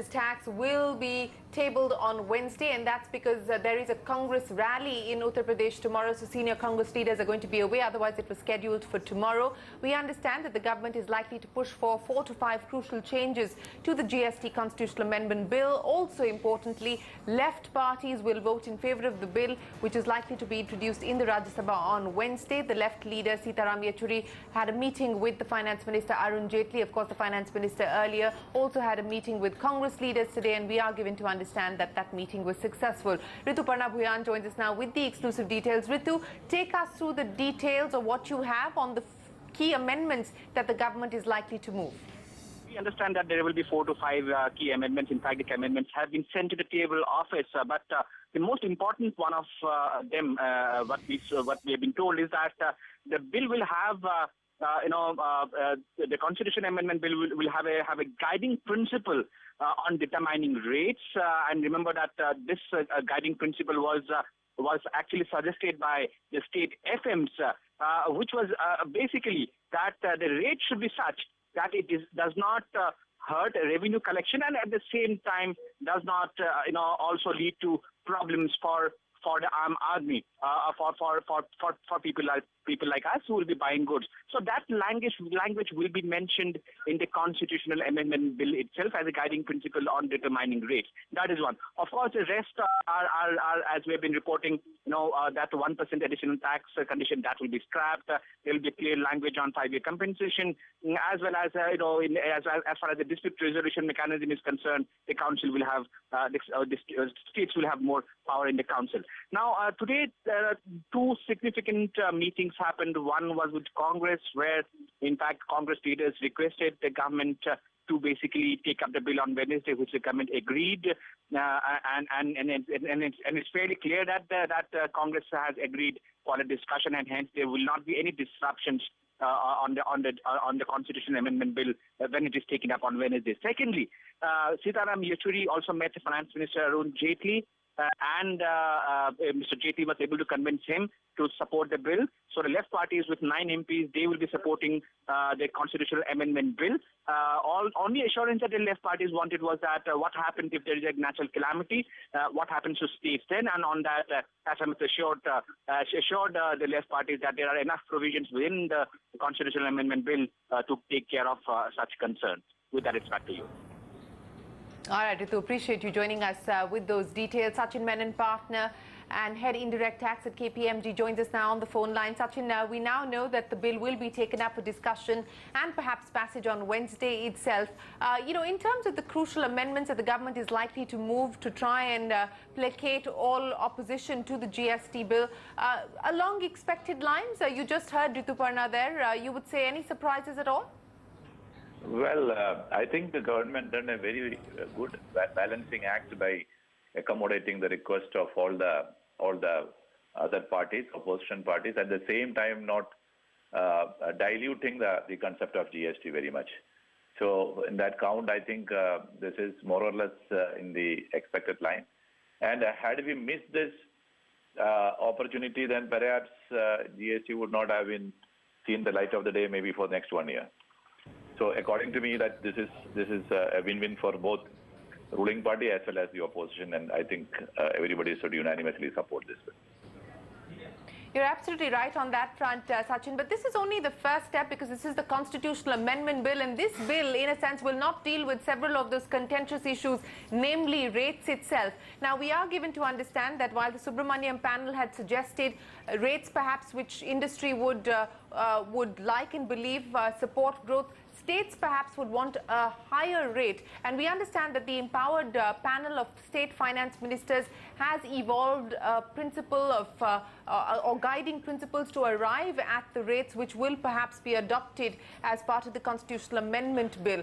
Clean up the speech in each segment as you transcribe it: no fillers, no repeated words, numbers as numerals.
This tax will be tabled on Wednesday, and that's because there is a Congress rally in Uttar Pradesh tomorrow, so senior Congress leaders are going to be away. Otherwise, it was scheduled for tomorrow. We understand that the government is likely to push for 4 to 5 crucial changes to the GST Constitutional Amendment Bill. Also, importantly, left parties will vote in favour of the bill, which is likely to be introduced in the Rajya Sabha on Wednesday. The left leader, Sitaram Yechuri, had a meeting with the Finance Minister, Arun Jaitley. Of course, the Finance Minister earlier also had a meeting with Congress leaders today, and we are given to understand that that meeting was successful. Rituparna Bhuyan joins us now with the exclusive details. Ritu, take us through the details of what you have on the key amendments that the government is likely to move. We understand that there will be 4 to 5 key amendments. In fact, the amendments have been sent to the table office, but the most important one of them, what we have been told, is that the bill will have the Constitutional Amendment Bill will have a guiding principle on determining rates. And remember that this guiding principle was actually suggested by the state FMs, which was basically that the rate should be such that it does not hurt revenue collection, and at the same time does not also lead to problems for the armed army, for people like us who will be buying goods. So that language will be mentioned in the Constitutional Amendment Bill itself as a guiding principle on determining rates. That is one. Of course, the rest are as we have been reporting, that 1% additional tax condition that will be scrapped. There will be clear language on 5-year compensation, as well as as far as the dispute resolution mechanism is concerned, the council will have the states will have more power in the council. Now, today there are 2 significant meetings happened. One was with Congress, where in fact Congress leaders requested the government to basically take up the bill on Wednesday, which the government agreed, and it's fairly clear that Congress has agreed for a discussion, and hence there will not be any disruptions on the Constitutional Amendment Bill when it is taken up on Wednesday. Secondly, Sitaram Yechuri also met the Finance Minister Arun Jaitley, and Mr. Jaitley was able to convince him to support the bill. So the left parties with 9 MPs, they will be supporting the Constitutional Amendment Bill. Only assurance that the left parties wanted was that what happens if there is a natural calamity, what happens to states then, and on that, SMS assured the left parties that there are enough provisions within the Constitutional Amendment Bill to take care of such concerns. With that, it's back to you. All right, Ritu, appreciate you joining us with those details. Sachin Menon, partner and head indirect tax at KPMG, joins us now on the phone line. Sachin, we now know that the bill will be taken up for discussion and perhaps passage on Wednesday itself. In terms of the crucial amendments that the government is likely to move to try and placate all opposition to the GST bill, along expected lines, you just heard Rituparna there. You would say any surprises at all? Well, I think the government done a very good balancing act by accommodating the request of all the other parties, opposition parties, at the same time not diluting the concept of GST very much. So in that count, I think this is more or less in the expected line. And had we missed this opportunity, then perhaps GST would not have been seen the light of the day maybe for the next 1 year. So according to me, that this is a win-win for both ruling party as well as the opposition, and I think everybody should unanimously support this bill. You're absolutely right on that front, Sachin, but this is only the first step, because this is the Constitutional Amendment Bill, and this bill, in a sense, will not deal with several of those contentious issues, namely rates itself. Now, we are given to understand that while the Subramaniam panel had suggested rates perhaps which industry would like and believe support growth, states perhaps would want a higher rate. And we understand that the empowered panel of state finance ministers has evolved a principle of or guiding principles to arrive at the rates which will perhaps be adopted as part of the Constitutional Amendment Bill.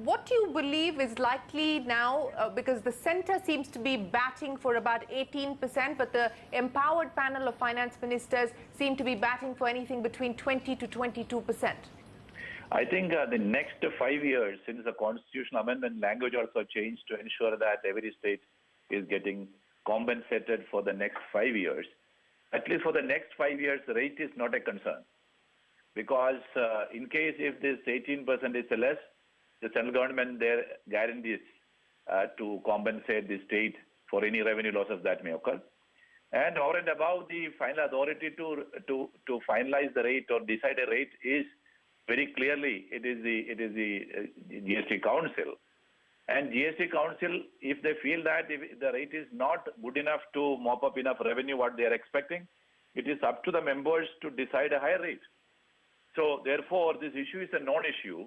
What do you believe is likely now, because the centre seems to be batting for about 18%, but the empowered panel of finance ministers seem to be batting for anything between 20 to 22%? I think the next 5 years, since the constitutional amendment language also changed to ensure that every state is getting compensated for the next 5 years, at least for the next 5 years, the rate is not a concern. Because in case if this 18% is less, the central government there guarantees to compensate the state for any revenue losses that may occur. And over and above, the final authority to finalize the rate or decide a rate is very clearly it is the GST Council. And GST Council, if they feel that if the rate is not good enough to mop up enough revenue what they are expecting, it is up to the members to decide a higher rate. So therefore, this issue is a non-issue,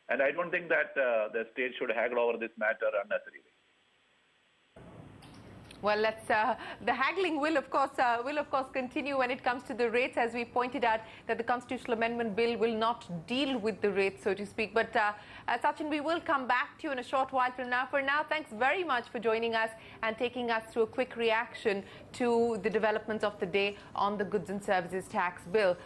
and I don't think that the state should haggle over this matter unnecessarily. Well, the haggling will of course continue when it comes to the rates, as we pointed out that the Constitutional Amendment Bill will not deal with the rates, so to speak. But Sachin, we will come back to you in a short while from now. For now, thanks very much for joining us and taking us through a quick reaction to the developments of the day on the Goods and Services Tax Bill.